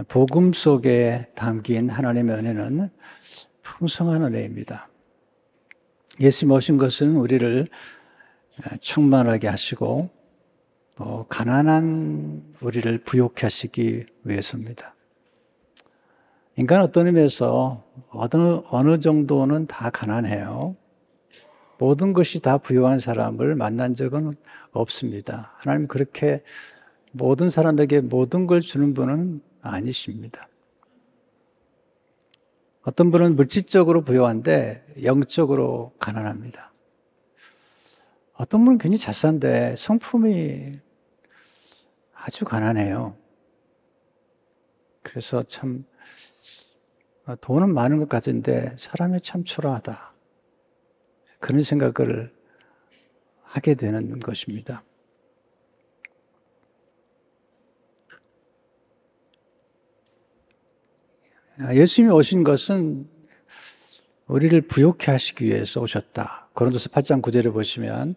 복음 속에 담긴 하나님의 은혜는 풍성한 은혜입니다. 예수님 오신 것은 우리를 충만하게 하시고 또 가난한 우리를 부욕케 하시기 위해서입니다. 인간 어떤 의미에서 어느 정도는 다 가난해요. 모든 것이 다 부유한 사람을 만난 적은 없습니다. 하나님 그렇게 모든 사람에게 모든 걸 주는 분은 아니십니다. 어떤 분은 물질적으로 부유한데 영적으로 가난합니다. 어떤 분은 굉장히 잘 사는데 성품이 아주 가난해요. 그래서 참 돈은 많은 것 같은데 사람이 참 초라하다. 그런 생각을 하게 되는 것입니다. 예수님이 오신 것은 우리를 부욕케 하시기 위해서 오셨다. 고린도서 8장 9절을 보시면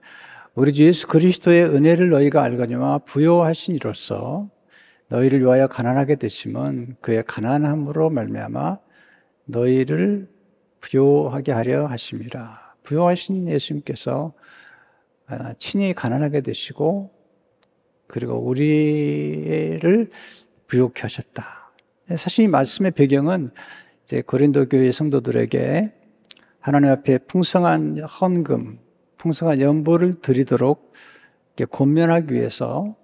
우리 주 예수 그리스도의 은혜를 너희가 알거니와 부요하신 이로써 너희를 위하여 가난하게 되심은 그의 가난함으로 말미암아 너희를 부요하게 하려 하심이라. 부요하신 예수님께서 친히 가난하게 되시고 그리고 우리를 부요케 하셨다. 사실 이 말씀의 배경은 이제 고린도 교회 성도들에게 하나님 앞에 풍성한 헌금, 풍성한 연보를 드리도록 권면하기 위해서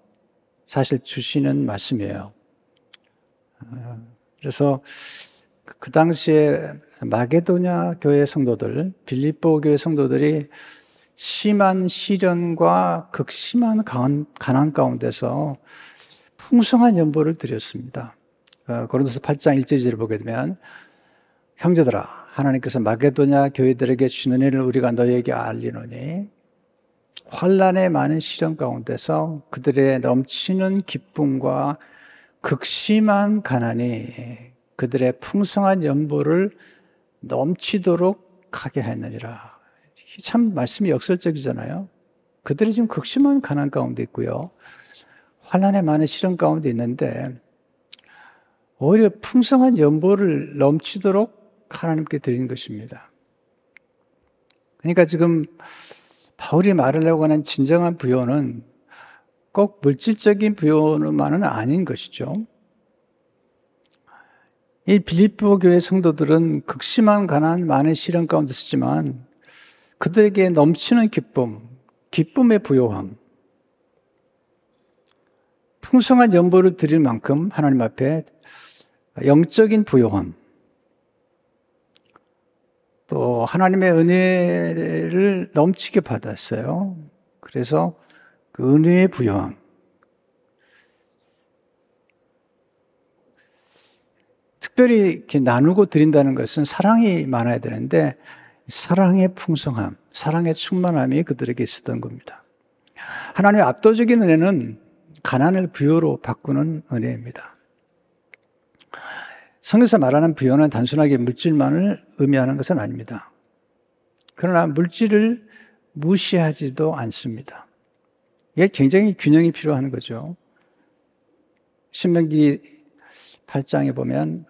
사실 주시는 말씀이에요. 그래서 그 당시에 마게도냐 교회 성도들, 빌립보 교회 성도들이 심한 시련과 극심한 가난 가운데서 풍성한 연보를 드렸습니다. 고린도서 8장 1절을 보게 되면 형제들아 하나님께서 마게도냐 교회들에게 주신 은혜를 우리가 너희에게 알리노니 환난의 많은 시련 가운데서 그들의 넘치는 기쁨과 극심한 가난이 그들의 풍성한 연보를 넘치도록 하게 했느니라. 참 말씀이 역설적이잖아요. 그들이 지금 극심한 가난 가운데 있고요. 환난의 많은 시련 가운데 있는데 오히려 풍성한 연보를 넘치도록 하나님께 드린 것입니다. 그러니까 지금 바울이 말하려고 하는 진정한 부요는 꼭 물질적인 부요만은 아닌 것이죠. 이 빌립보 교회 성도들은 극심한 가난, 많은 시련 가운데 있었지만 그들에게 넘치는 기쁨, 기쁨의 부요함, 풍성한 연보를 드릴 만큼 하나님 앞에 영적인 부요함, 또 하나님의 은혜를 넘치게 받았어요. 그래서 그 은혜의 부요함, 특별히 이렇게 나누고 드린다는 것은 사랑이 많아야 되는데 사랑의 풍성함, 사랑의 충만함이 그들에게 있었던 겁니다. 하나님의 압도적인 은혜는 가난을 부요로 바꾸는 은혜입니다. 성경에서 말하는 부요는 단순하게 물질만을 의미하는 것은 아닙니다. 그러나 물질을 무시하지도 않습니다. 이게 굉장히 균형이 필요한 거죠. 신명기 8장에 보면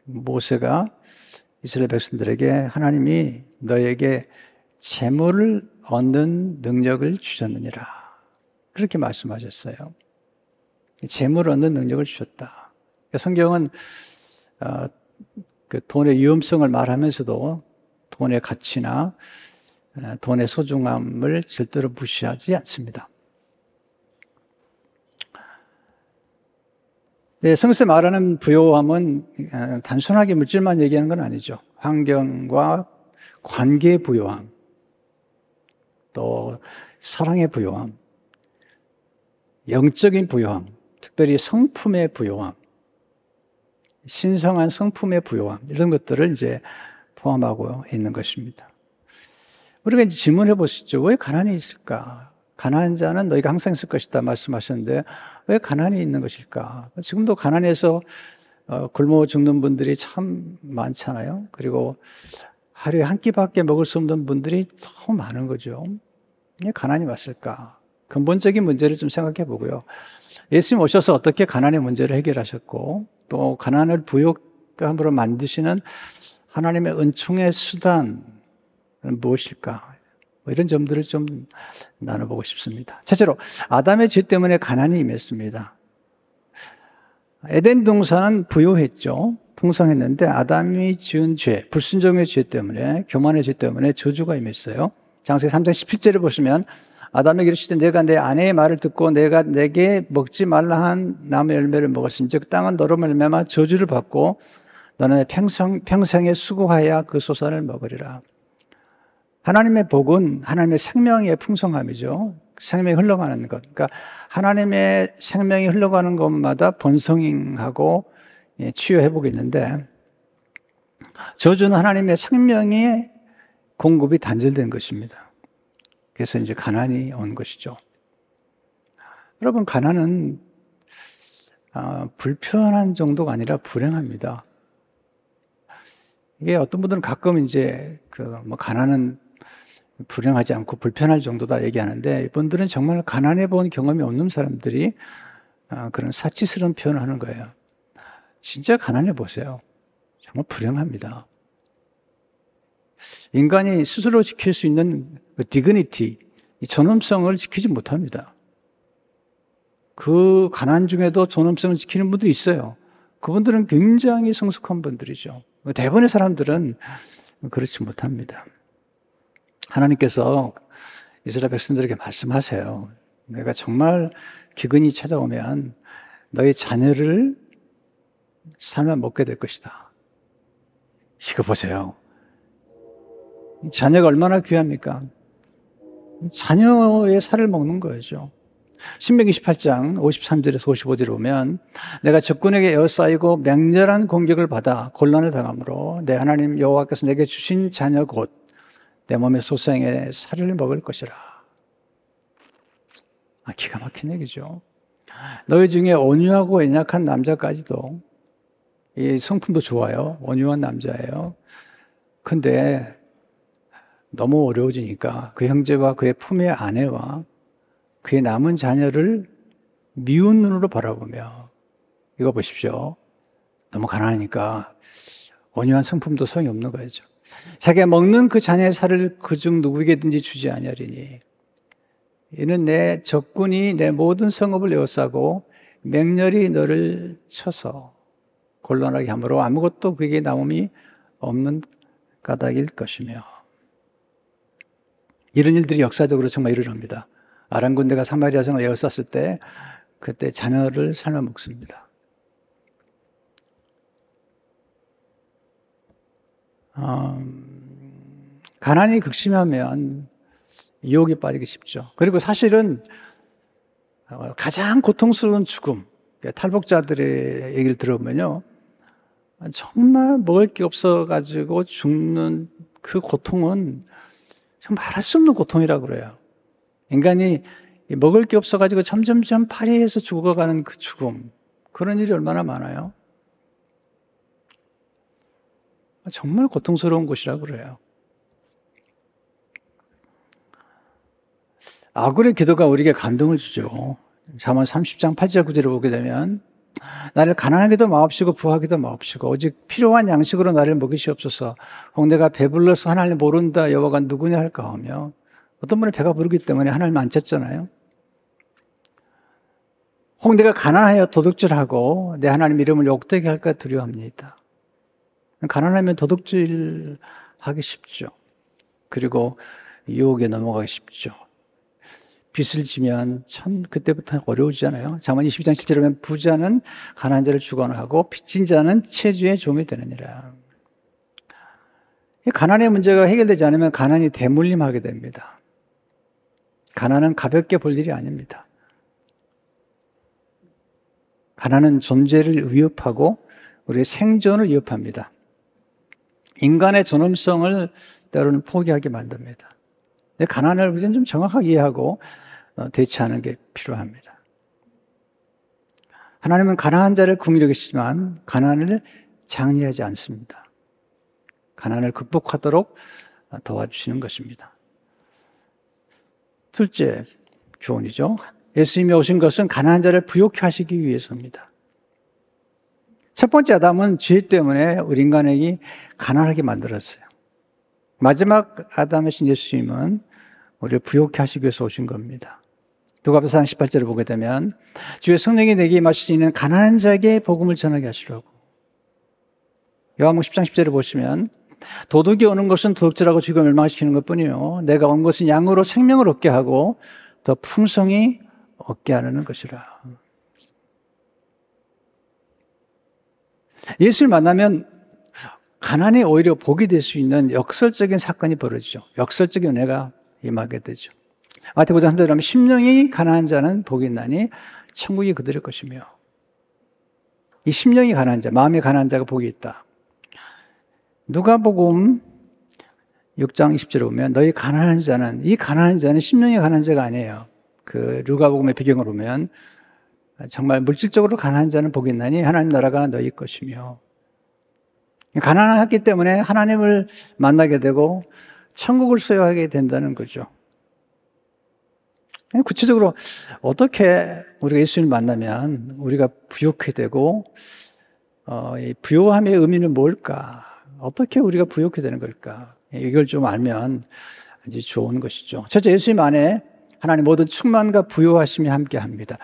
모세가 이스라엘 백성들에게 하나님이 너에게 재물을 얻는 능력을 주셨느니라. 그렇게 말씀하셨어요. 재물을 얻는 능력을 주셨다. 성경은 그 돈의 위험성을 말하면서도 돈의 가치나 돈의 소중함을 절대로 무시하지 않습니다. 네, 성경에서 말하는 부요함은 단순하게 물질만 얘기하는 건 아니죠. 환경과 관계의 부요함, 또 사랑의 부요함, 영적인 부요함, 특별히 성품의 부요함, 신성한 성품의 부요함, 이런 것들을 이제 포함하고 있는 것입니다. 우리가 이제 질문해 보시죠. 왜 가난이 있을까? 가난한 자는 너희가 항상 있을 것이다 말씀하셨는데 왜 가난이 있는 것일까? 지금도 가난해서 굶어 죽는 분들이 참 많잖아요. 그리고 하루에 한 끼밖에 먹을 수 없는 분들이 너무 많은 거죠. 왜 가난이 왔을까? 근본적인 문제를 좀 생각해 보고요. 예수님 오셔서 어떻게 가난의 문제를 해결하셨고 또 가난을 부욕감으로 만드시는 하나님의 은총의 수단은 무엇일까? 뭐 이런 점들을 좀 나눠보고 싶습니다. 첫째로 아담의 죄 때문에 가난이 임했습니다. 에덴 동산은 부유했죠. 풍성했는데 아담이 지은 죄, 불순종의 죄 때문에, 교만의 죄 때문에 저주가 임했어요. 창세기 3장 17절을 보시면 아담에게 이르시되 내가 내 아내의 말을 듣고 내가 내게 먹지 말라 한 나무 열매를 먹었은즉 땅은 너로 말미암아 저주를 받고 너는 평생에 수고하여 그 소산을 먹으리라. 하나님의 복은 하나님의 생명의 풍성함이죠. 생명이 흘러가는 것. 그러니까 하나님의 생명이 흘러가는 것마다 번성하고 치유회복이 있는데 저주는 하나님의 생명의 공급이 단절된 것입니다. 그래서 이제 가난이 온 것이죠. 여러분, 가난은 불편한 정도가 아니라 불행합니다. 이게 어떤 분들은 가끔 이제 가난은 불행하지 않고 불편할 정도다 얘기하는데 이분들은 정말 가난해 본 경험이 없는 사람들이 그런 사치스러운 표현을 하는 거예요. 진짜 가난해 보세요. 정말 불행합니다. 인간이 스스로 지킬 수 있는 그 디그니티, 이 존엄성을 지키지 못합니다. 그 가난 중에도 존엄성을 지키는 분들이 있어요. 그분들은 굉장히 성숙한 분들이죠. 대부분의 사람들은 그렇지 못합니다. 하나님께서 이스라엘 백성들에게 말씀하세요. 내가 정말 기근이 찾아오면 너희 자녀를 삶아 먹게 될 것이다. 이거 보세요. 자녀가 얼마나 귀합니까? 자녀의 살을 먹는 거죠. 신명기 28장 53절에서 55절에 보면 내가 적군에게 에워싸이고 맹렬한 공격을 받아 곤란을 당하므로 내 하나님 여호와께서 내게 주신 자녀 곧 내 몸의 소생의 살을 먹을 것이라. 기가 막힌 얘기죠. 너희 중에 온유하고 연약한 남자까지도 이 성품도 좋아요. 온유한 남자예요. 근데 너무 어려워지니까 그 형제와 그의 품의 아내와 그의 남은 자녀를 미운 눈으로 바라보며 이거 보십시오. 너무 가난하니까 온유한 성품도 소용이 없는 거죠. 자기가 먹는 그 자녀의 살을 그중 누구에게든지 주지 아니하리니 이는 내 적군이 내 모든 성읍을 에워싸고 맹렬히 너를 쳐서 곤란하게 함으로 아무것도 그에게 남음이 없는 까닭일 것이며. 이런 일들이 역사적으로 정말 일어납니다. 아람 군대가 사마리아 성을 에워쌌을 때 그때 자녀를 삶아 먹습니다. 가난이 극심하면 유혹에 빠지기 쉽죠. 그리고 사실은 가장 고통스러운 죽음, 탈북자들의 얘기를 들어보면요, 정말 먹을 게 없어가지고 죽는 그 고통은 정말 말할 수 없는 고통이라고 그래요. 인간이 먹을 게 없어가지고 점점점 파리해서 죽어가는 그 죽음, 그런 일이 얼마나 많아요. 정말 고통스러운 곳이라고 그래요. 아굴의 기도가 우리에게 감동을 주죠. 잠언 30장 8절 9절을 보게 되면 나를 가난하게도 마옵시고 부하게도 마옵시고 오직 필요한 양식으로 나를 먹이시옵소서. 혹 내가 배불러서 하나님 모른다 여호와가 누구냐 할까 하며 어떤 분은 배가 부르기 때문에 하나님 안 찾잖아요. 혹 내가 가난하여 도둑질하고 내 하나님 이름을 욕되게 할까 두려워합니다. 가난하면 도둑질하기 쉽죠. 그리고 유혹에 넘어가기 쉽죠. 빚을 지면 참 그때부터 어려우잖아요. 잠언 22장 7절에 보면 부자는 가난한 자를 주관하고 빚진 자는 채주의 종이 되느니라. 가난의 문제가 해결되지 않으면 가난이 대물림하게 됩니다. 가난은 가볍게 볼 일이 아닙니다. 가난은 존재를 위협하고 우리의 생존을 위협합니다. 인간의 존엄성을 때로는 포기하게 만듭니다. 가난을 우리는 좀 정확하게 이해하고 대처하는 게 필요합니다. 하나님은 가난한 자를 긍휼히 여기시지만 가난을 장려하지 않습니다. 가난을 극복하도록 도와주시는 것입니다. 둘째, 교훈이죠. 예수님이 오신 것은 가난한 자를 부욕해 하시기 위해서입니다. 첫 번째 아담은 죄 때문에 우리 인간에게 가난하게 만들었어요. 마지막 아담이신 예수님은 우리를 부욕해 하시기 위해서 오신 겁니다. 누가복음 4장 18절을 보게 되면 주의 성령이 내게 임하시는 가난한 자에게 복음을 전하게 하시라고. 요한복음 10장 10절을 보시면 도둑이 오는 것은 도둑질하고 죽여 멸망시키는 것뿐이요 내가 온 것은 양으로 생명을 얻게 하고 더 풍성히 얻게 하려는 것이라. 예수를 만나면 가난이 오히려 복이 될 수 있는 역설적인 사건이 벌어지죠. 역설적인 은혜가 임하게 되죠. 마태복음 3절에 보면 심령이 가난한 자는 복이 있나니 천국이 그들의 것이며, 이 심령이 가난한 자, 마음이 가난한 자가 복이 있다. 누가복음 6장 20절에 보면 너희 가난한 자는, 이 가난한 자는 심령이 가난한 자가 아니에요. 그 누가복음의 배경을 보면 정말 물질적으로 가난한 자는 복이 있나니 하나님 나라가 너희 것이며, 가난하기 때문에 하나님을 만나게 되고 천국을 소유하게 된다는 거죠. 구체적으로 어떻게 우리가 예수님을 만나면 우리가 부욕해 되고, 이 부요함의 의미는 뭘까? 어떻게 우리가 부욕해 되는 걸까? 이걸 좀 알면 아주 좋은 것이죠. 첫째, 예수님 안에 하나님 모든 충만과 부요하심이 함께 합니다.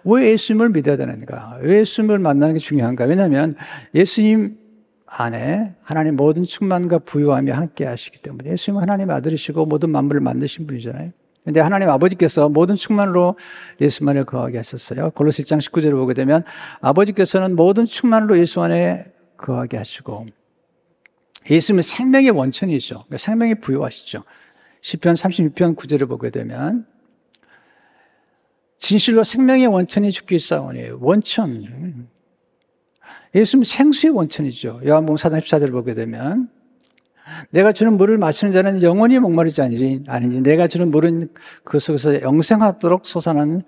왜 예수님을 믿어야 되는가? 왜 예수님을 만나는 게 중요한가? 왜냐하면 예수님 안에 하나님 모든 충만과 부요함이 함께 하시기 때문에. 예수님은 하나님의 아들이시고 모든 만물을 만드신 분이잖아요. 근데 하나님 아버지께서 모든 충만으로 예수 안에 거하게 하셨어요. 골로새 1장 19절을 보게 되면 아버지께서는 모든 충만으로 예수 안에 거하게 하시고, 예수님은 생명의 원천이죠. 그러니까 생명이 부요하시죠. 시편 36편 9절을 보게 되면 진실로 생명의 원천이 주께 있사오니, 원천. 예수님은 생수의 원천이죠. 요한복음 4장 14절을 보게 되면 내가 주는 물을 마시는 자는 영원히 목마르지 아니지 내가 주는 물은 그 속에서 영생하도록 솟아나는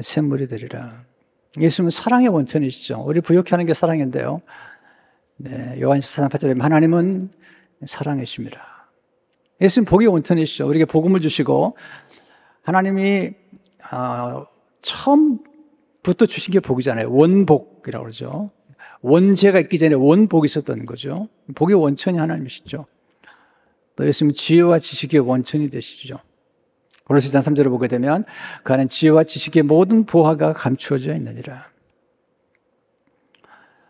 샘물이 되리라. 예수님은 사랑의 원천이시죠. 우리 부욕해 하는 게 사랑인데요. 네, 요한서 4장 8절에 하나님은 사랑이십니다. 예수님 복의 원천이시죠. 우리에게 복음을 주시고 하나님이 처음부터 주신 게 복이잖아요. 원복이라고 그러죠. 원죄가 있기 전에 원복이 있었던 거죠. 복의 원천이 하나님이시죠. 또 예수님은 지혜와 지식의 원천이 되시죠. 골로새 1장 3절을 보게 되면 그 안에 지혜와 지식의 모든 보화가 감추어져 있느니라.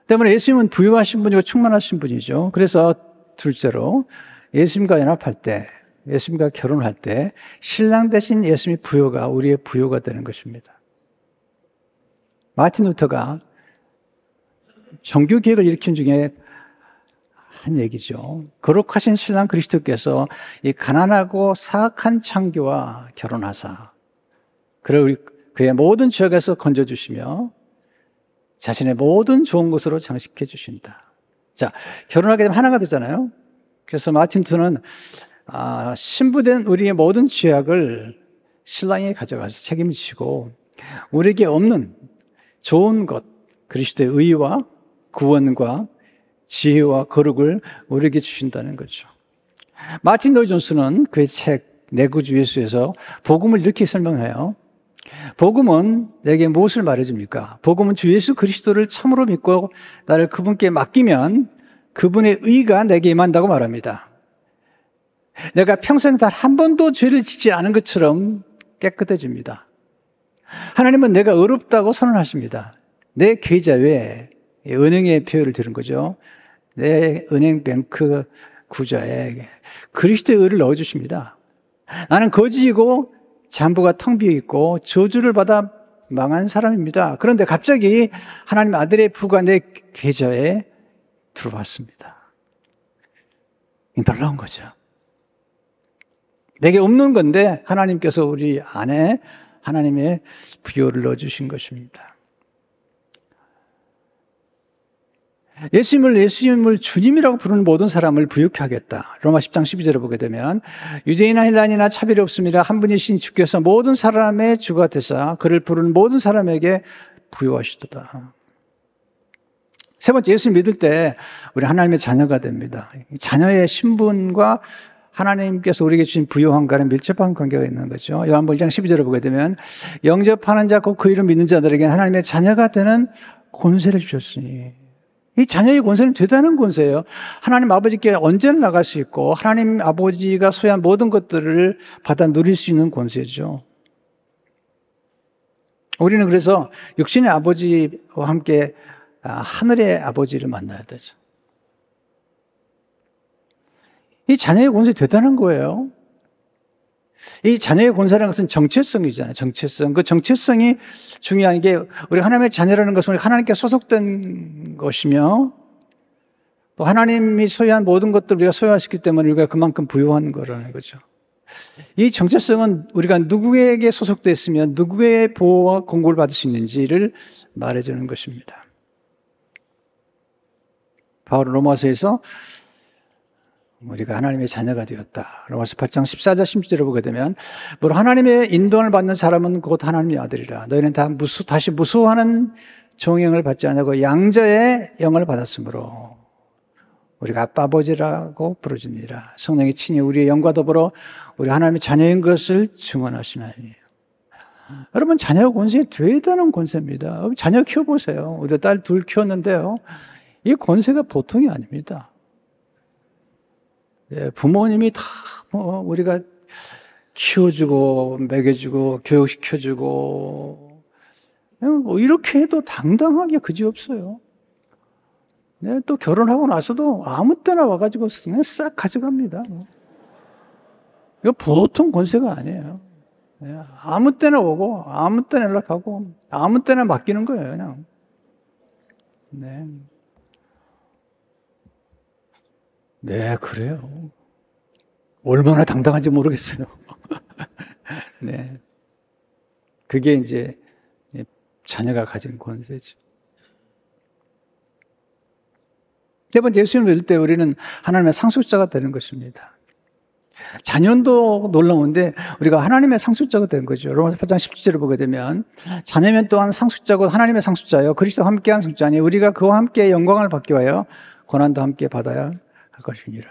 때문에 예수님은 부유하신 분이고 충만하신 분이죠. 그래서 둘째로 예수님과 연합할 때, 예수님과 결혼할 때 신랑 대신 예수님의 부요가 우리의 부요가 되는 것입니다. 마틴 루터가 종교개혁을 일으킨 중에 한 얘기죠. 거룩하신 신랑 그리스도께서 이 가난하고 사악한 창교와 결혼하사 그를 그의 모든 죄악에서 건져주시며 자신의 모든 좋은 것으로 장식해 주신다. 자, 결혼하게 되면 하나가 되잖아요. 그래서 마틴 루터는 신부된 우리의 모든 죄악을 신랑이 가져가서 책임지시고 우리에게 없는 좋은 것, 그리스도의 의와 구원과 지혜와 거룩을 우리에게 주신다는 거죠. 마틴 로이 존스는 그의 책 내 구주 예수에서 복음을 이렇게 설명해요. 복음은 내게 무엇을 말해줍니까? 복음은 주 예수 그리스도를 참으로 믿고 나를 그분께 맡기면 그분의 의가 내게 임한다고 말합니다. 내가 평생 단 한 번도 죄를 짓지 않은 것처럼 깨끗해집니다. 하나님은 내가 의롭다고 선언하십니다. 내 계좌 외에 은행의 표현을 들은 거죠. 내 은행뱅크 구좌에 그리스도의 의를 넣어주십니다. 나는 거지이고 잔부가 텅 비어있고 저주를 받아 망한 사람입니다. 그런데 갑자기 하나님 아들의 부가 내 계좌에 들어왔습니다. 놀라운 거죠. 내게 없는 건데 하나님께서 우리 안에 하나님의 부요를 넣어주신 것입니다. 예수님을 주님이라고 부르는 모든 사람을 부유케 하겠다. 로마 10장 12절을 보게 되면 유대인이나 헬라인이나 차별이 없습니다. 한 분이신 주께서 모든 사람의 주가 되사 그를 부르는 모든 사람에게 부유하시도다. 세 번째, 예수님 믿을 때 우리 하나님의 자녀가 됩니다. 자녀의 신분과 하나님께서 우리에게 주신 부요함과는 밀접한 관계가 있는 거죠. 요한복음 1장 12절을 보게 되면 영접하는 자, 곧 그 이름 믿는 자들에게 하나님의 자녀가 되는 권세를 주셨으니, 이 자녀의 권세는 대단한 권세예요. 하나님 아버지께 언제나 나갈 수 있고 하나님 아버지가 소유한 모든 것들을 받아 누릴 수 있는 권세죠. 우리는 그래서 육신의 아버지와 함께 하늘의 아버지를 만나야 되죠. 이 자녀의 권세 대단한 거예요. 이 자녀의 권세라는 것은 정체성이잖아요. 정체성. 그 정체성이 중요한 게, 우리 하나님의 자녀라는 것은 우리 하나님께 소속된 것이며, 또 하나님이 소유한 모든 것들을 우리가 소유하시기 때문에 우리가 그만큼 부유한 거라는 거죠. 이 정체성은 우리가 누구에게 소속되어 있으면 누구의 보호와 공고를 받을 수 있는지를 말해주는 것입니다. 바울은 로마서에서 우리가 하나님의 자녀가 되었다. 로마서 8장 14절 16절을 보게 되면, 뭐 하나님의 인도를 받는 사람은 곧 하나님의 아들이라. 너희는 다시 무수하는 종영을 받지 않고 양자의 영을 받았으므로 우리가 아빠 아버지라고 부르짖니라. 성령이 친히 우리의 영과 더불어 우리 하나님의 자녀인 것을 증언하시나니. 여러분, 자녀 권세 대단한 권세입니다. 자녀 키워보세요. 우리 딸 둘 키웠는데요, 이 권세가 보통이 아닙니다. 네, 부모님이 다 우리가 키워주고 먹여주고 교육시켜주고 이렇게 해도 당당하게 그지없어요. 네, 또 결혼하고 나서도 아무 때나 와가지고 그냥 싹 가져갑니다. 이거 보통 권세가 아니에요. 네, 아무 때나 오고 아무 때나 연락하고 아무 때나 맡기는 거예요, 그냥. 네. 네, 그래요. 얼마나 당당한지 모르겠어요. 네. 그게 이제 자녀가 가진 권세죠. 세 번째, 예수님을 믿을 때 우리는 하나님의 상속자가 되는 것입니다. 자녀도 놀라운데 우리가 하나님의 상속자가 된 거죠. 로마서 8장 17절을 보게 되면, 자녀면 또한 상속자고 하나님의 상속자요, 그리스도와 함께한 상속자니 우리가 그와 함께 영광을 받기 위하여 고난도 함께 받아야 할 것이니라.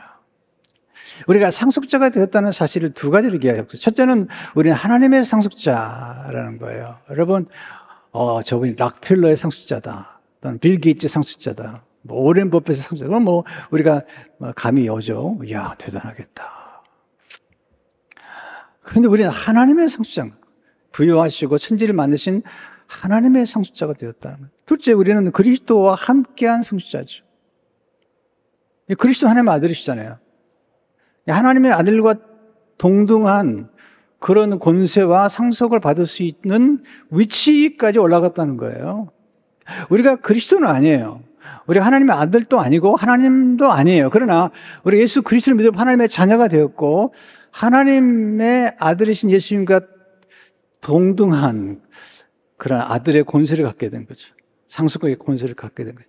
우리가 상속자가 되었다는 사실을 두 가지로 얘기해요. 첫째는 우리는 하나님의 상속자라는 거예요. 여러분, 저분이 락펠러의 상속자다, 또는 빌 게이츠 상속자다, 뭐 오렌 버핏의 상속자, 그럼 뭐 우리가 감이 오죠. 이야, 대단하겠다. 그런데 우리는 하나님의 상속자, 부여하시고 천지를 만드신 하나님의 상속자가 되었다는 거예요. 둘째, 우리는 그리스도와 함께한 상속자죠. 그리스도 하나님의 아들이시잖아요. 하나님의 아들과 동등한 그런 권세와 상속을 받을 수 있는 위치까지 올라갔다는 거예요. 우리가 그리스도는 아니에요. 우리 하나님의 아들도 아니고 하나님도 아니에요. 그러나 우리 예수 그리스도를 믿으면 하나님의 자녀가 되었고, 하나님의 아들이신 예수님과 동등한 그런 아들의 권세를 갖게 된 거죠. 상속의 권세를 갖게 된 거죠.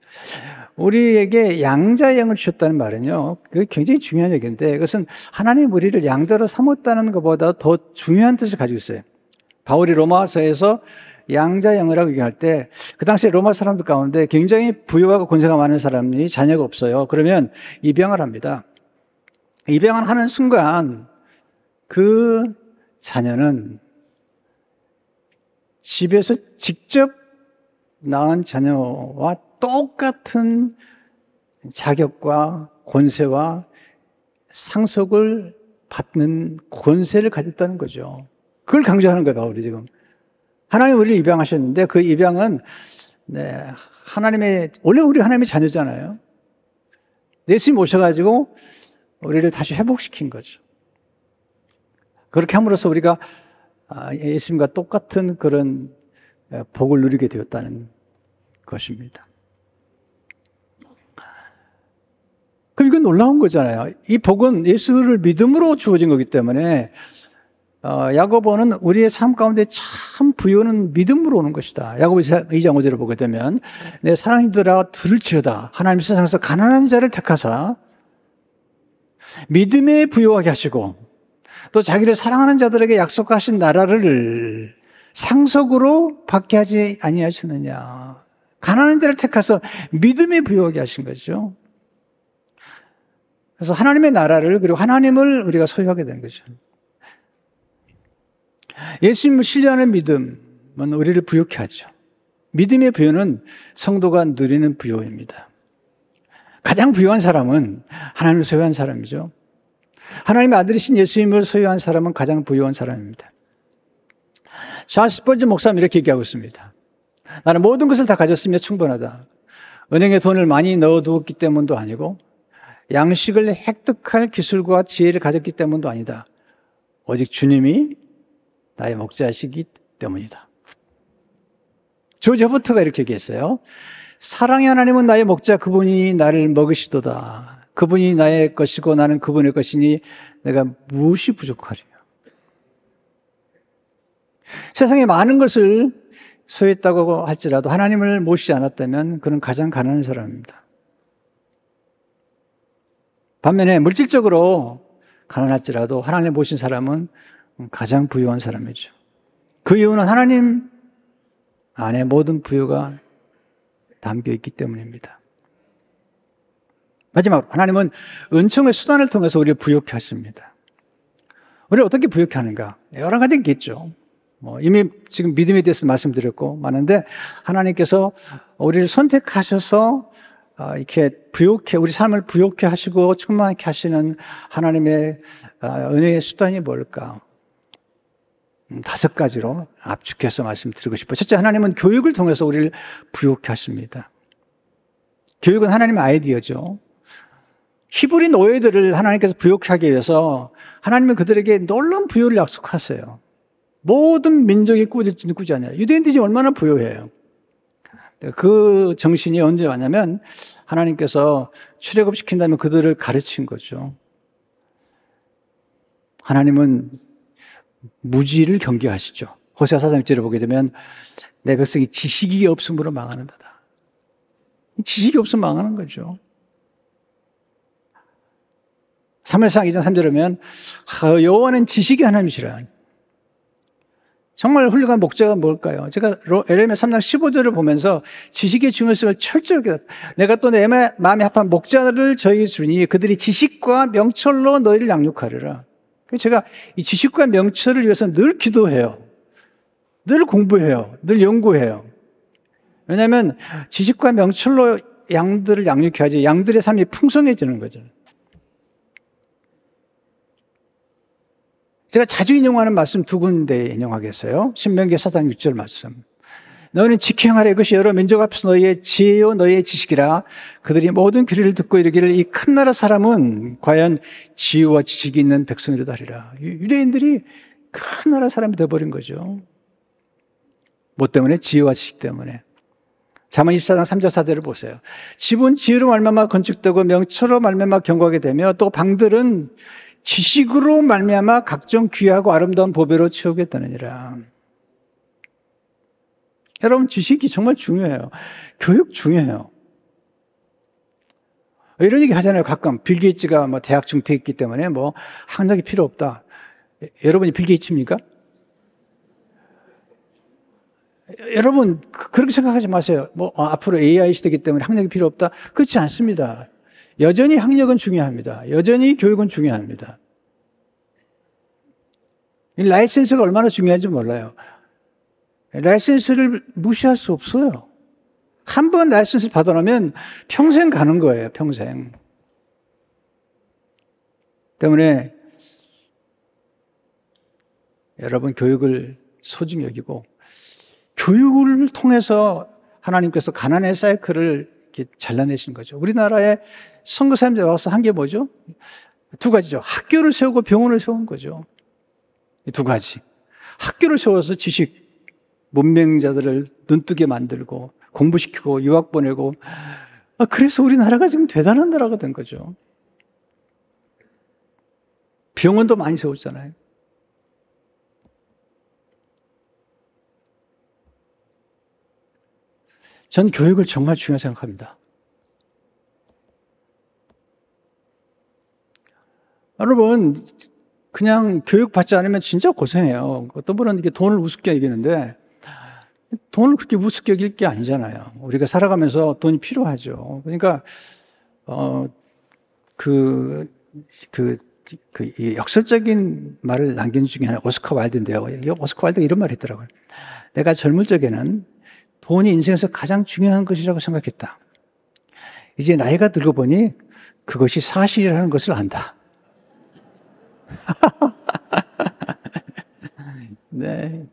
우리에게 양자의 영을 주셨다는 말은요, 그게 굉장히 중요한 얘기인데, 이것은 하나님 우리를 양자로 삼았다는 것보다 더 중요한 뜻을 가지고 있어요. 바울이 로마서에서 양자의 영이라고 얘기할 때, 그 당시에 로마 사람들 가운데 굉장히 부유하고 권세가 많은 사람이 자녀가 없어요. 그러면 입양을 합니다. 입양을 하는 순간 그 자녀는 집에서 직접 낳은 자녀와 똑같은 자격과 권세와 상속을 받는 권세를 가졌다는 거죠. 그걸 강조하는 거예요, 바울이 지금. 하나님 우리를 입양하셨는데, 그 입양은 원래 우리 하나님의 자녀잖아요. 예수님 오셔가지고 우리를 다시 회복시킨 거죠. 그렇게 함으로써 우리가 예수님과 똑같은 그런 복을 누리게 되었다는 것입니다. 그럼 이건 놀라운 거잖아요. 이 복은 예수를 믿음으로 주어진 거기 때문에, 야고보는 우리의 삶 가운데 참 부요는 믿음으로 오는 것이다. 야고보 2장 5절을 보게 되면, 내 사랑이들아 들을지어다. 하나님 세상에서 가난한 자를 택하사 믿음에 부요하게 하시고, 또 자기를 사랑하는 자들에게 약속하신 나라를 상속으로 받게 하지 아니하시느냐. 가난한 자를 택하서 믿음에 부요하게 하신 거죠. 그래서 하나님의 나라를 그리고 하나님을 우리가 소유하게 된 거죠. 예수님을 신뢰하는 믿음은 우리를 부유케 하죠. 믿음의 부여는 성도가 누리는 부여입니다. 가장 부유한 사람은 하나님을 소유한 사람이죠. 하나님의 아들이신 예수님을 소유한 사람은 가장 부유한 사람입니다. 찰스 스펄전 목사님 이렇게 얘기하고 있습니다. 나는 모든 것을 다 가졌으며 충분하다. 은행에 돈을 많이 넣어두었기 때문도 아니고 양식을 획득할 기술과 지혜를 가졌기 때문도 아니다. 오직 주님이 나의 목자시기 때문이다. 조지 허버트가 이렇게 얘기했어요. 사랑의 하나님은 나의 목자, 그분이 나를 먹으시도다. 그분이 나의 것이고 나는 그분의 것이니 내가 무엇이 부족하리요. 세상에 많은 것을 소유했다고 할지라도 하나님을 모시지 않았다면 그는 가장 가난한 사람입니다. 반면에 물질적으로 가난할지라도 하나님을 모신 사람은 가장 부유한 사람이죠. 그 이유는 하나님 안에 모든 부유가 담겨 있기 때문입니다. 마지막으로 하나님은 은총의 수단을 통해서 우리를 부유케 하십니다. 우리를 어떻게 부유케 하는가? 여러 가지 있겠죠. 이미 지금 믿음에 대해서 말씀드렸고 많은데 하나님께서 우리를 선택하셔서 이렇게 부유케, 우리 삶을 부유케 하시고 충만케 하시는 하나님의 은혜의 수단이 뭘까? 5가지로 압축해서 말씀드리고 싶어요. 첫째, 하나님은 교육을 통해서 우리를 부유케 하십니다. 교육은 하나님의 아이디어죠. 히브리 노예들을 하나님께서 부유케 하기 위해서 하나님은 그들에게 놀라운 부유를 약속하세요. 모든 민족이 꾸질지는 꾸지 않아요. 유대인들이 지금 얼마나 부유해요. 그 정신이 언제 왔냐면 하나님께서 출애굽시킨 다음에 그들을 가르친 거죠. 하나님은 무지를 경계하시죠. 호세아 4장 1절에 보게 되면 내 백성이 지식이 없음으로 망하는도다. 지식이 없으면 망하는 거죠. 사무엘상 2장 3절에 보면 여호와는 지식의 하나님이시라. 정말 훌륭한 목자가 뭘까요? 제가 에레미야 3장 15절을 보면서 지식의 중요성을 철저하게 내가 또 내 마음에 합한 목자를 저에게 주니 그들이 지식과 명철로 너희를 양육하리라. 제가 이 지식과 명철을 위해서 늘 기도해요. 늘 공부해요. 늘 연구해요. 왜냐하면 지식과 명철로 양들을 양육해야지 양들의 삶이 풍성해지는 거죠. 제가 자주 인용하는 말씀 2군데 인용하겠어요. 신명기 4장 6절 말씀. 너희는 지켜행하라. 이것이 여러 민족 앞에서 너희의 지혜요 너희의 지식이라. 그들이 모든 규례를 듣고 이르기를 이 큰 나라 사람은 과연 지혜와 지식이 있는 백성이로다 하리라. 유대인들이 큰 나라 사람이 되어버린 거죠. 뭐 때문에? 지혜와 지식 때문에. 잠언 24장 3절 4절을 보세요. 집은 지혜로 말미암아 건축되고 명철로 말미암아 견고하게 되며 또 방들은 지식으로 말미암아 각종 귀하고 아름다운 보배로 채우겠다느니라. 여러분, 지식이 정말 중요해요. 교육 중요해요. 이런 얘기 하잖아요. 가끔 빌 게이츠가 대학 중퇴했기 때문에 학력이 필요 없다. 여러분이 빌 게이츠입니까? 여러분 그렇게 생각하지 마세요. 앞으로 AI 시대이기 때문에 학력이 필요 없다. 그렇지 않습니다. 여전히 학력은 중요합니다. 여전히 교육은 중요합니다. 이 라이센스가 얼마나 중요한지 몰라요. 라이센스를 무시할 수 없어요. 한 번 라이센스를 받아놓으면 평생 가는 거예요. 평생. 때문에 여러분 교육을 소중히 여기고 교육을 통해서 하나님께서 가난의 사이클을 이렇게 잘라내신 거죠. 우리나라의 선교사님들 와서 한 게 뭐죠? 2가지죠. 학교를 세우고 병원을 세운 거죠. 이 2가지. 학교를 세워서 지식, 문맹자들을 눈뜨게 만들고 공부시키고 유학 보내고 그래서 우리나라가 지금 대단한 나라가 된 거죠. 병원도 많이 세웠잖아요. 전 교육을 정말 중요하게 생각합니다. 여러분, 그냥 교육받지 않으면 진짜 고생해요. 어떤 분은 이렇게 돈을 우습게 여기는데 돈을 그렇게 우습게 여길 게 아니잖아요. 우리가 살아가면서 돈이 필요하죠. 그러니까 이 역설적인 말을 남긴 중에 하나 오스카 와일드인데요. 오스카 와일드가 이런 말을 했더라고요. 내가 젊을 적에는 돈이 인생에서 가장 중요한 것이라고 생각했다. 이제 나이가 들고 보니 그것이 사실이라는 것을 안다. 네.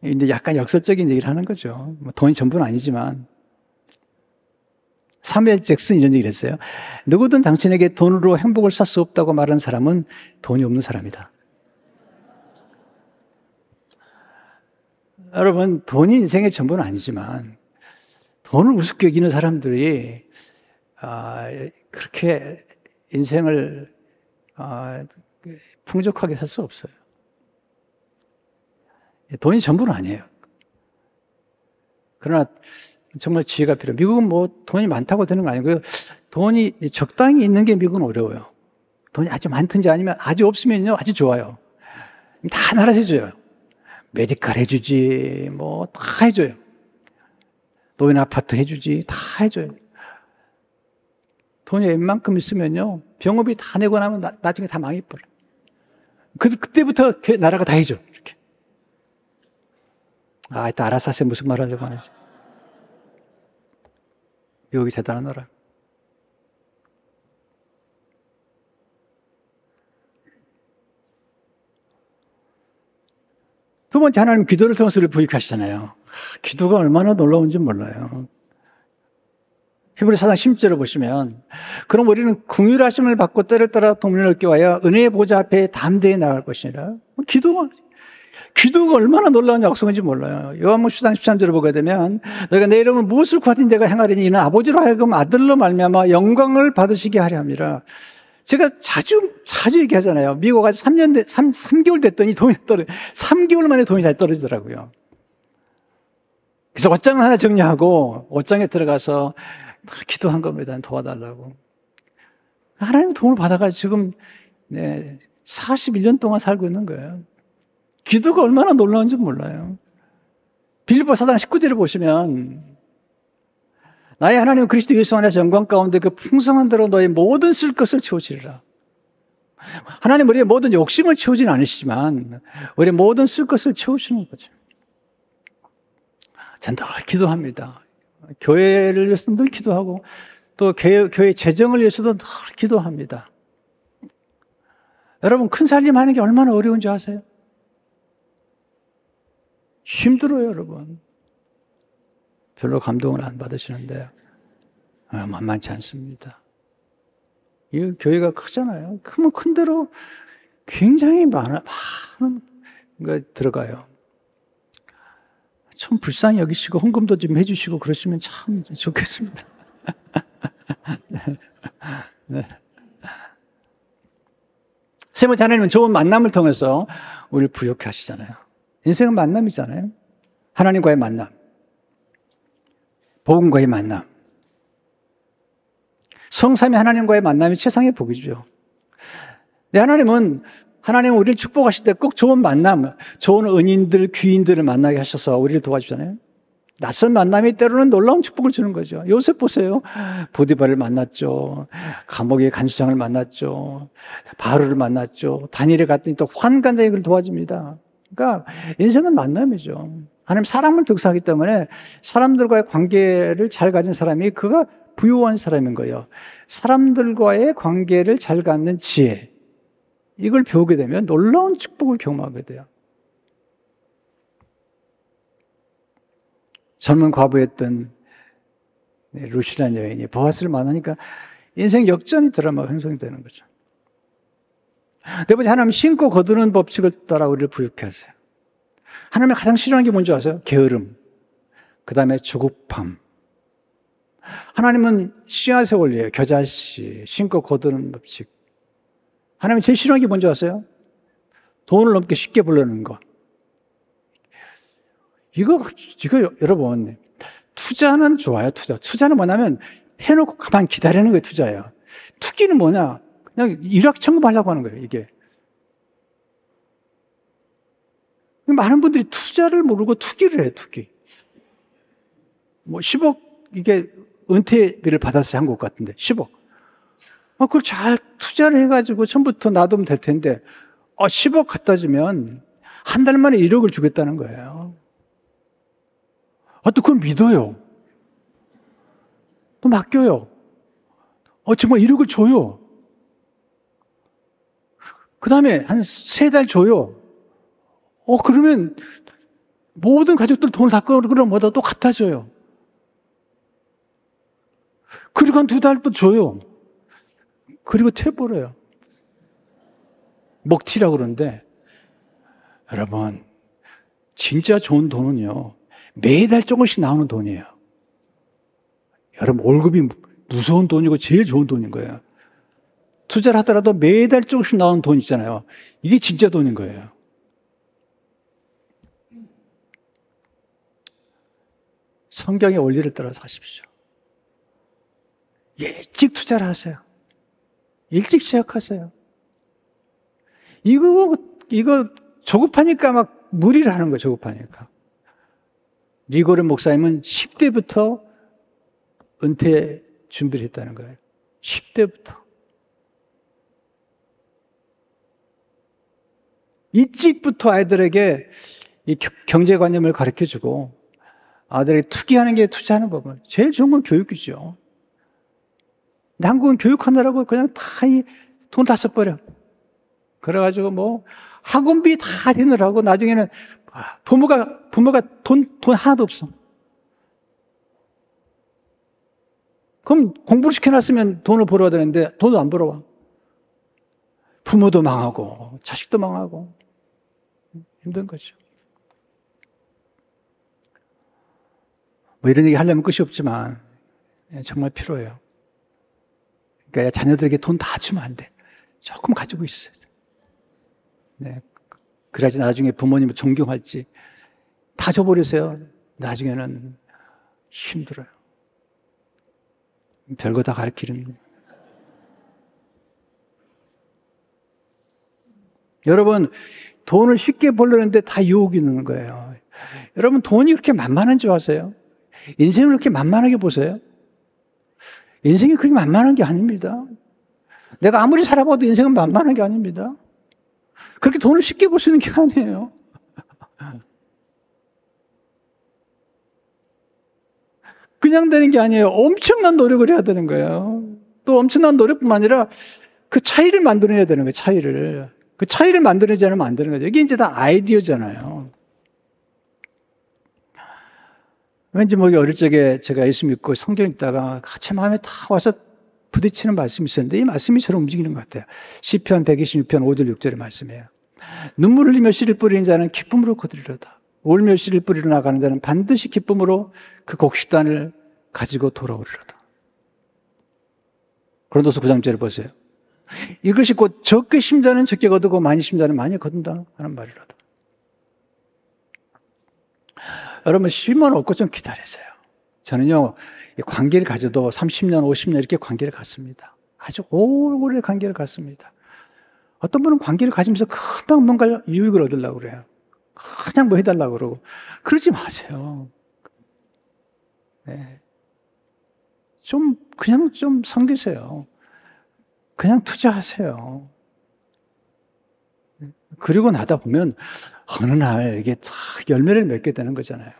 이제 약간 역설적인 얘기를 하는 거죠. 뭐 돈이 전부는 아니지만. 사무엘 잭슨 이런 얘기를 했어요. 누구든 당신에게 돈으로 행복을 살 수 없다고 말하는 사람은 돈이 없는 사람이다. 여러분, 돈이 인생의 전부는 아니지만 돈을 우습게 여기는 사람들이 그렇게 인생을 풍족하게 살 수 없어요. 돈이 전부는 아니에요. 그러나 정말 지혜가 필요해요. 미국은 뭐 돈이 많다고 되는 거 아니고요. 돈이 적당히 있는 게 미국은 어려워요. 돈이 아주 많든지 아니면 아주 없으면요, 아주 좋아요. 다 나라에서 해줘요. 메디칼 해주지, 뭐 다 해줘요. 노인 아파트 해주지, 다 해줘요. 돈이 웬만큼 있으면요, 병원비 다 내고 나면 나중에 다 망해버려. 그때부터 나라가 다 해줘. 이렇게. 이따 알아서 하세요. 무슨 말 하려고 하는지. 미국이 대단한 나라. 두 번째, 하나님 기도를 통해서 우리를 부익하시잖아요. 기도가 얼마나 놀라운지 몰라요. 히브리 4장 10절을 보시면, 그럼 우리는 긍휼하심을 받고 때를 따라 동문을 얻기 위하여 은혜의 보좌 앞에 담대히 나갈 것이니라. 기도가 얼마나 놀라운 약속인지 몰라요. 요한복음 10장 13절을 보게 되면, 너희가 내 이름을 무엇을 구하든지 내가 행하리니 이는 아버지로 하여금 아들로 말미암아 영광을 받으시게 하려 함이라. 제가 자주 얘기하잖아요. 미국 가서 3개월 됐더니 돈이 3개월 만에 돈이 잘 떨어지더라고요. 그래서 옷장을 하나 정리하고 옷장에 들어가서 기도한 겁니다. 도와달라고. 하나님 돈을 받아가지고 지금 41년 동안 살고 있는 거예요. 기도가 얼마나 놀라운지 몰라요. 빌립보 4장 19절을 보시면, 나의 하나님 그리스도 예수 안에서 영광 가운데 그 풍성한 대로 너의 모든 쓸 것을 채우시리라. 하나님 우리의 모든 욕심을 채우지는 않으시지만 우리의 모든 쓸 것을 채우시는 거죠. 저는 늘 기도합니다. 교회를 위해서도 늘 기도하고 또 교회 재정을 위해서도 늘 기도합니다. 여러분, 큰 살림하는 게 얼마나 어려운지 아세요? 힘들어요, 여러분. 별로 감동을 안 받으시는데 만만치 않습니다. 이 교회가 크잖아요. 크면 큰 대로 굉장히 많은 거 들어가요. 참 불쌍히 여기시고 헌금도 좀 해주시고 그러시면 참 좋겠습니다. 네. 세 번째, 하나님은 좋은 만남을 통해서 우리를 부욕해 하시잖아요. 인생은 만남이잖아요. 하나님과의 만남, 복음과의 만남. 성삼위 하나님과의 만남이 최상의 복이죠. 하나님은 우리를 축복하실 때 꼭 좋은 만남, 좋은 은인들, 귀인들을 만나게 하셔서 우리를 도와주잖아요. 낯선 만남이 때로는 놀라운 축복을 주는 거죠. 요셉 보세요. 보디발을 만났죠. 감옥의 간수장을 만났죠. 바로를 만났죠. 다니엘에 갔더니 또 환관장이 그를 도와줍니다. 그러니까 인생은 만남이죠. 하나님 사람을 득사하기 때문에 사람들과의 관계를 잘 가진 사람이 그가 부유한 사람인 거예요. 사람들과의 관계를 잘 갖는 지혜, 이걸 배우게 되면 놀라운 축복을 경험하게 돼요. 젊은 과부였던 루시라는 여인이 보아스를 만나니까 인생 역전의 드라마가 형성이 되는 거죠. 네 번째, 하나님 신고 거두는 법칙을 따라 우리를 부유케 하세요. 하나님이 가장 싫어하는 게 뭔지 아세요? 게으름, 그 다음에 주급함. 하나님은 씨앗의 원리예요. 겨자씨, 신고 거두는 법칙. 하나님이 제일 싫어하는 게 뭔지 아세요? 돈을 넘게 쉽게 벌려는 거. 이거 여러분, 투자는 좋아요, 투자. 투자는 뭐냐면 해놓고 가만히 기다리는 게 투자예요. 투기는 뭐냐? 그냥 일확천금하려고 하는 거예요, 이게. 많은 분들이 투자를 모르고 투기를 해요, 투기. 뭐 10억, 이게 은퇴비를 받아서 한 것 같은데, 10억. 그걸 잘 투자를 해가지고 처음부터 놔두면 될 텐데, 10억 갖다 주면 한 달 만에 1억을 주겠다는 거예요. 또 그걸 믿어요. 또 맡겨요. 정말 1억을 줘요. 그 다음에 한 3달 줘요. 그러면 모든 가족들 돈을 다 끌어모아도 뭐다 또 갖다 줘요. 그리고 한 2달 또 줘요. 그리고 퇴버려요. 먹튀라고 그러는데, 여러분, 진짜 좋은 돈은요, 매달 조금씩 나오는 돈이에요. 여러분, 월급이 무서운 돈이고 제일 좋은 돈인 거예요. 투자를 하더라도 매달 조금씩 나오는 돈 있잖아요. 이게 진짜 돈인 거예요. 성경의 원리를 따라서 하십시오. 일찍 투자를 하세요. 일찍 시작하세요. 이거 조급하니까 막 무리를 하는 거예요, 조급하니까. 리고르 목사님은 10대부터 은퇴 준비를 했다는 거예요. 10대부터. 일찍부터 아이들에게 이 경제관념을 가르쳐주고 아들에게 투기하는 게 투자하는 법은 제일 좋은 건 교육이죠. 근데 한국은 교육하느라고 그냥 돈 다 써버려. 그래가지고 뭐 학원비 다 대느라고 나중에는 부모가 돈 하나도 없어. 그럼 공부를 시켜놨으면 돈을 벌어야 되는데 돈도 안 벌어와. 부모도 망하고 자식도 망하고 힘든 거죠. 뭐 이런 얘기 하려면 끝이 없지만 정말 필요해요. 그러니까 자녀들에게 돈 다 주면 안 돼. 조금 가지고 있어요. 네. 그래야지 나중에 부모님을 존경할지. 다 줘버리세요. 나중에는 힘들어요. 별거 다 가르치는. 여러분, 돈을 쉽게 벌려는데 다 유혹이 있는 거예요. 여러분, 돈이 그렇게 만만한 줄 아세요? 인생을 그렇게 만만하게 보세요? 인생이 그렇게 만만한 게 아닙니다. 내가 아무리 살아봐도 인생은 만만한 게 아닙니다. 그렇게 돈을 쉽게 볼 수 있는 게 아니에요. 그냥 되는 게 아니에요. 엄청난 노력을 해야 되는 거예요. 또 엄청난 노력뿐만 아니라 그 차이를 만들어내야 되는 거예요. 차이를. 그 차이를 만들어내지 않으면 안 되는 거죠. 이게 이제 다 아이디어잖아요. 왠지 뭐 어릴 적에 제가 예수 믿고 성경 읽다가 제 마음에 다 와서 부딪히는 말씀이 있었는데 이 말씀이 저를 움직이는 것 같아요. 시편 126편 5절 6절의 말씀이에요. 눈물 흘리며 씨를 뿌리는 자는 기쁨으로 거두리로다. 울며 씨를 뿌리러 나가는 자는 반드시 기쁨으로 그 곡식단을 가지고 돌아오리로다. 고린도서 9장 1절을 보세요. 이것이 곧 적게 심자는 적게 거두고 많이 심자는 많이 거둔다 하는 말이로다. 여러분 쉴만 없고 좀 기다리세요. 저는요 관계를 가져도 30년, 50년 이렇게 관계를 갖습니다. 아주 오래 관계를 갖습니다. 어떤 분은 관계를 가지면서 금방 뭔가 유익을 얻으려고 그래요. 그냥 뭐 해달라고 그러고. 그러지 마세요. 네. 그냥 좀 섬기세요. 그냥 투자하세요. 그리고 나다 보면 어느 날 이게 딱 열매를 맺게 되는 거잖아요.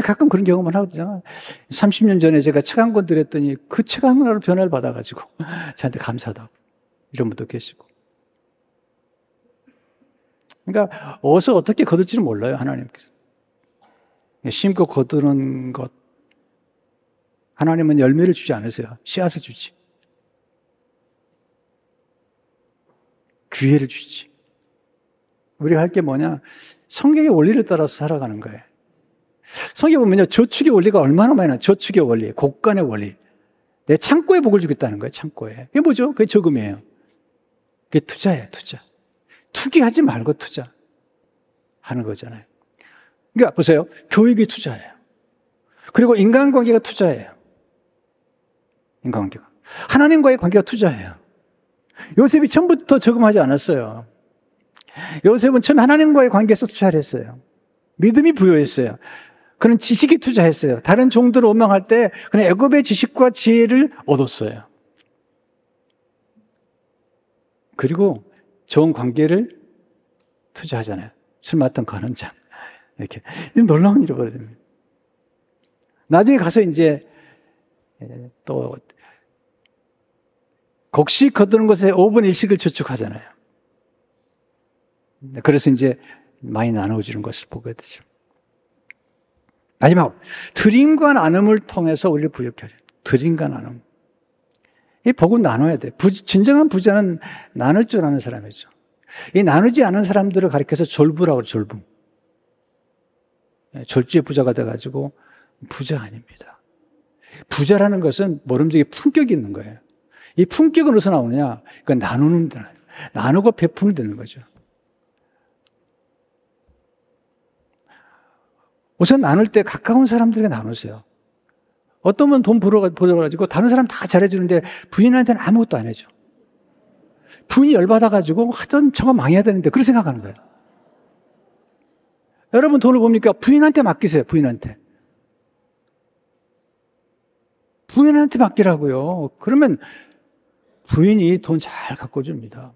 가끔 그런 경험을 하거든요. 30년 전에 제가 책 한 권 드렸더니 그 책 하나로 변화를 받아가지고 저한테 감사하다고 이런 분도 계시고. 그러니까 어디서 어떻게 거둘지는 몰라요, 하나님께서. 심고 거두는 것. 하나님은 열매를 주지 않으세요. 씨앗을 주지. 기회를 주지. 우리가 할 게 뭐냐? 성경의 원리를 따라서 살아가는 거예요. 성경에 보면요, 저축의 원리가 얼마나 많이 나요. 저축의 원리, 곡간의 원리. 내 창고에 복을 주겠다는 거예요, 창고에. 이게 뭐죠? 그게 저금이에요. 그게 투자예요, 투자. 투기하지 말고 투자 하는 거잖아요. 그러니까 보세요. 교육이 투자예요. 그리고 인간관계가 투자예요. 인간관계가. 하나님과의 관계가 투자예요. 요셉이 처음부터 저금하지 않았어요. 요셉은 처음 하나님과의 관계에서 투자를 했어요. 믿음이 부여했어요. 그는 지식이 투자했어요. 다른 종들을 원망할 때 그는 애굽의 지식과 지혜를 얻었어요. 그리고 좋은 관계를 투자하잖아요. 술 맡던 그 한 잔. 이렇게. 놀라운 일이 벌어집니다. 나중에 가서 이제 또 곡식 거두는 곳에 5분의 1씩을 저축하잖아요. 그래서 이제 많이 나눠주는 것을 보게 되죠. 마지막으로 드림과 나눔을 통해서 우리를 부유케 하죠. 드림과 나눔. 이 복은 나눠야 돼. 진정한 부자는 나눌 줄 아는 사람이죠. 이 나누지 않은 사람들을 가리켜서 졸부라고 그러죠. 졸부. 졸지의 부자가 돼가지고 부자 아닙니다. 부자라는 것은 모름지기 품격이 있는 거예요. 이 품격은 어디서 나오느냐? 그건 나누는 데 나누고 베푸는 데는 거죠. 우선 나눌 때 가까운 사람들에게 나누세요. 어떤 분은 돈 벌어가지고 다른 사람 다 잘해주는데 부인한테는 아무것도 안 해줘. 부인이 열받아가지고 하여튼 저거 망해야 되는데 그렇게 생각하는 거예요. 여러분 돈을 봅니까? 부인한테 맡기세요. 부인한테 맡기라고요. 그러면 부인이 돈 잘 갖고 줍니다.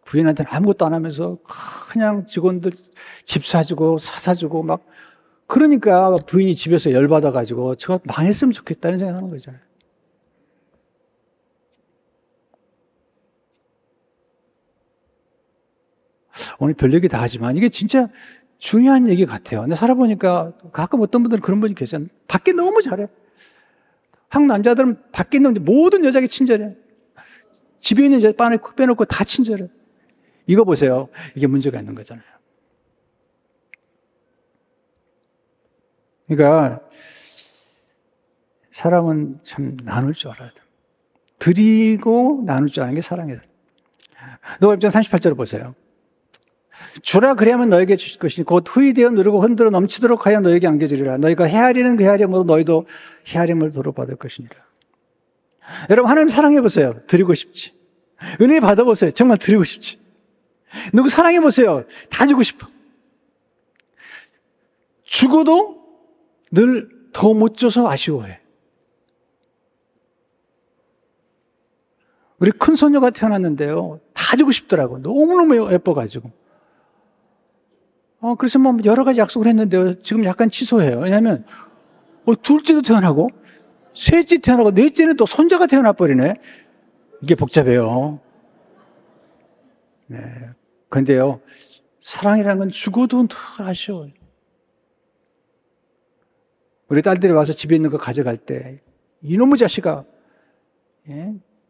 부인한테는 아무것도 안 하면서 그냥 직원들 집 사주고 사 사주고 막 그러니까 부인이 집에서 열받아가지고 저거 망했으면 좋겠다는 생각하는 거잖아요. 오늘 별 얘기 다 하지만 이게 진짜 중요한 얘기 같아요. 근데 살아보니까 가끔 어떤 분들은 그런 분이 계세요. 밖에 너무 잘해. 한국 남자들은 밖에 있는 모든 여자에게 친절해. 집에 있는 여자 빼놓고 다 친절해. 이거 보세요. 이게 문제가 있는 거잖아요. 그러니까 사랑은 참 나눌 줄 알아야 돼. 드리고 나눌 줄 아는 게 사랑이다. 누가복음 1장 38절을 보세요. 주라 그리하면 너에게 주실 것이니 곧 후이되어 누르고 흔들어 넘치도록 하여 너에게 안겨주리라. 너희가 헤아리는 그 헤아림으로 너희도 헤아림을 도로 받을 것이니라. 여러분 하나님 사랑해 보세요. 드리고 싶지. 은혜 받아보세요. 정말 드리고 싶지. 누구 사랑해 보세요. 다 주고 싶어. 죽어도 늘 더 못 줘서 아쉬워해. 우리 큰 손녀가 태어났는데요. 다 주고 싶더라고. 너무너무 예뻐가지고. 그래서 뭐 여러 가지 약속을 했는데요. 지금 약간 취소해요. 왜냐하면 둘째도 태어나고 셋째 태어나고 넷째는 또 손자가 태어나 버리네. 이게 복잡해요. 네. 그런데요. 사랑이라는 건 죽어도 늘 아쉬워요. 우리 딸들이 와서 집에 있는 거 가져갈 때 이놈의 자식아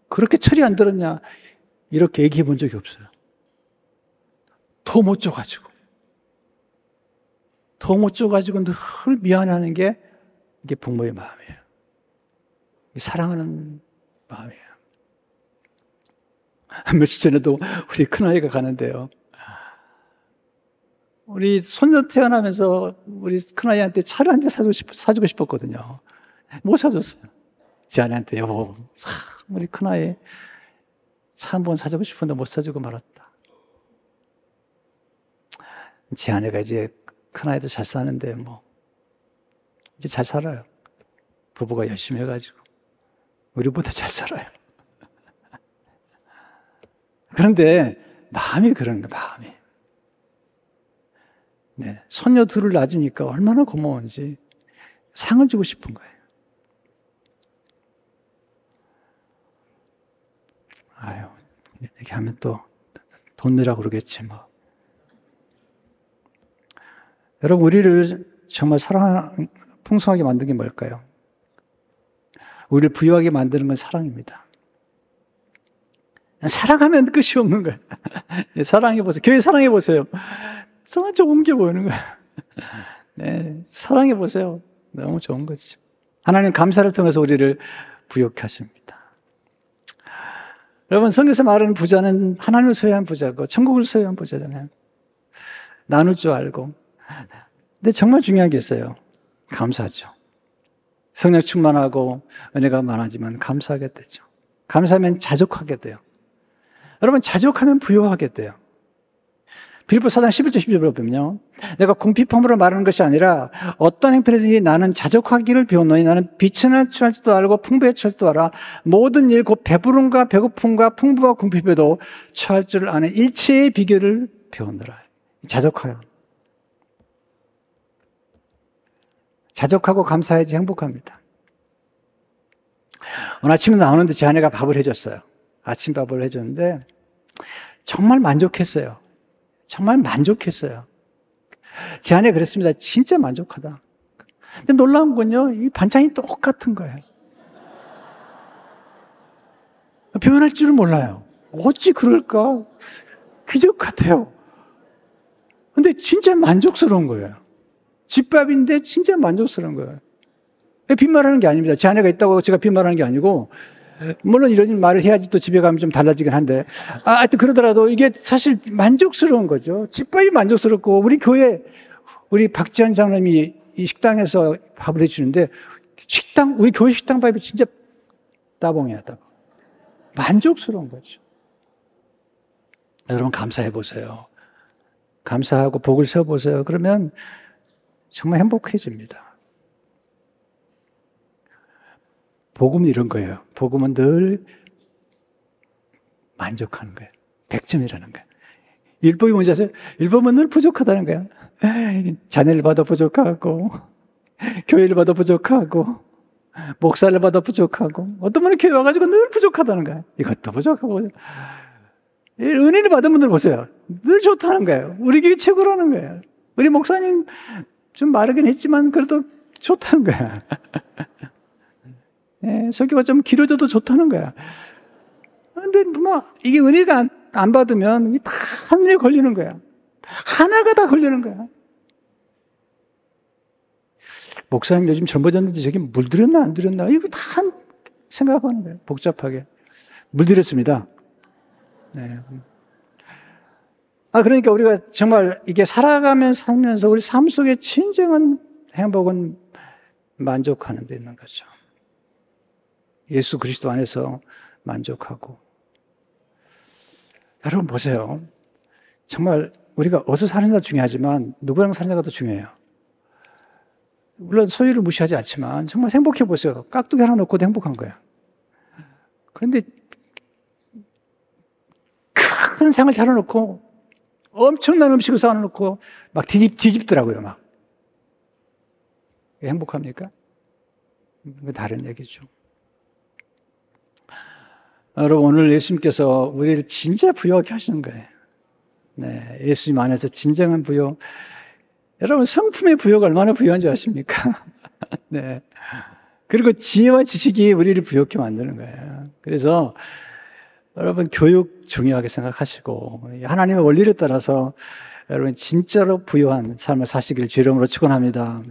그렇게 철이 안 들었냐 이렇게 얘기해 본 적이 없어요. 더 못 줘가지고 늘 미안해하는 게 이게 부모의 마음이에요. 사랑하는 마음이에요. 며칠 전에도 우리 큰아이가 가는데요. 우리 손녀 태어나면서 우리 큰아이한테 차를 한 대 사주고 싶었거든요. 못 사줬어요. 제 아내한테 여보, 우리 큰아이 차 한 번 사주고 싶은데 못 사주고 말았다. 제 아내가 이제 큰아이도 잘 사는데 이제 잘 살아요. 부부가 열심히 해가지고 우리보다 잘 살아요. 그런데 마음이 그런 거예요. 마음이. 네, 손녀 둘을 낳아주니까 얼마나 고마운지 상을 주고 싶은 거예요. 아유, 이렇게 하면 또 돈 내라고 그러겠지 뭐. 여러분, 우리를 정말 풍성하게 만든 게 뭘까요? 우리를 부유하게 만드는 건 사랑입니다. 사랑하면 끝이 없는 거예요. 사랑해보세요. 교회 사랑해보세요. 정말 좋은 게 보이는 거예요. 네, 사랑해보세요. 너무 좋은 거지. 하나님 감사를 통해서 우리를 부유케 하십니다. 여러분, 성경에서 말하는 부자는 하나님을 소유한 부자고 천국을 소유한 부자잖아요. 나눌 줄 알고. 근데 정말 중요한 게 있어요. 감사하죠. 성령 충만하고 은혜가 많아지면 감사하게 되죠. 감사하면 자족하게 돼요. 여러분, 자족하면 부유하게 돼요. 빌립보 4장 11절 12절을 보면요. 내가 궁핍함으로 말하는 것이 아니라 어떤 행편이든지 나는 자족하기를 배웠노니 나는 비천에 처할 줄도 알고 풍부에 처할 줄도 알아. 모든 일 곧 배부름과 배고픔과 풍부와 궁핍에도 처할 줄 아는 일체의 비결을 배웠노라. 자족하여. 자족하고 감사해야지 행복합니다. 오늘 아침에 나오는데 제 아내가 밥을 해줬어요. 아침밥을 해줬는데 정말 만족했어요. 정말 만족했어요. 제 아내가 그랬습니다. 진짜 만족하다. 근데 놀라운 건요, 이 반찬이 똑같은 거예요. 표현할 줄을 몰라요. 어찌 그럴까? 기적 같아요. 근데 진짜 만족스러운 거예요. 집밥인데 진짜 만족스러운 거예요. 빈말하는 게 아닙니다. 제 아내가 있다고 제가 빈말하는 게 아니고, 물론 이런 말을 해야지 또 집에 가면 좀 달라지긴 한데, 하여튼 그러더라도 이게 사실 만족스러운 거죠. 집밥이 만족스럽고, 우리 교회, 우리 박지한 장로님이 이 식당에서 밥을 해주는데, 우리 교회 식당 밥이 진짜 따봉이야, 따봉. 만족스러운 거죠. 여러분 감사해 보세요. 감사하고 복을 세워보세요. 그러면 정말 행복해집니다. 복음은 이런 거예요. 복음은 늘 만족하는 거예요. 100점이라는 거예요. 율법이 뭔지 아세요? 율법은 늘 부족하다는 거예요. 자녀를 봐도 부족하고, 교회를 봐도 부족하고, 목사를 봐도 부족하고, 어떤 분은 교회 와가지고 늘 부족하다는 거예요. 이것도 부족하고. 은혜를 받은 분들 보세요. 늘 좋다는 거예요. 우리 교회 최고라는 거예요. 우리 목사님 좀 마르긴 했지만 그래도 좋다는 거야. 예, 설교가 좀 길어져도 좋다는 거야. 근데 뭐 이게 은혜가 안 받으면 다 하늘에 걸리는 거야. 하나가 다 걸리는 거야. 목사님 요즘 젊어졌는데 저기 물들였나 안 들였나 이거 다 생각하는 거예요. 복잡하게. 물들였습니다. 네. 그러니까 우리가 정말 이게 살면서 우리 삶 속에 진정한 행복은 만족하는 데 있는 거죠. 예수 그리스도 안에서 만족하고. 여러분 보세요. 정말 우리가 어디서 사느냐가 중요하지만 누구랑 사느냐가 더 중요해요. 물론 소유를 무시하지 않지만 정말 행복해 보세요. 깍두기 하나 넣고도 행복한 거예요. 그런데 큰 상을 차려놓고 엄청난 음식을 쌓아놓고 막 뒤집더라고요. 막. 행복합니까? 그게 다른 얘기죠. 여러분 오늘 예수님께서 우리를 진짜 부유하게 하시는 거예요. 네, 예수님 안에서 진정한 부유. 여러분 성품의 부유가 얼마나 부유한 줄 아십니까? 네. 그리고 지혜와 지식이 우리를 부유하게 만드는 거예요. 그래서 여러분 교육 중요하게 생각하시고 하나님의 원리를 따라서 여러분 진짜로 부유한 삶을 사시기를 주의 이름으로 축원합니다.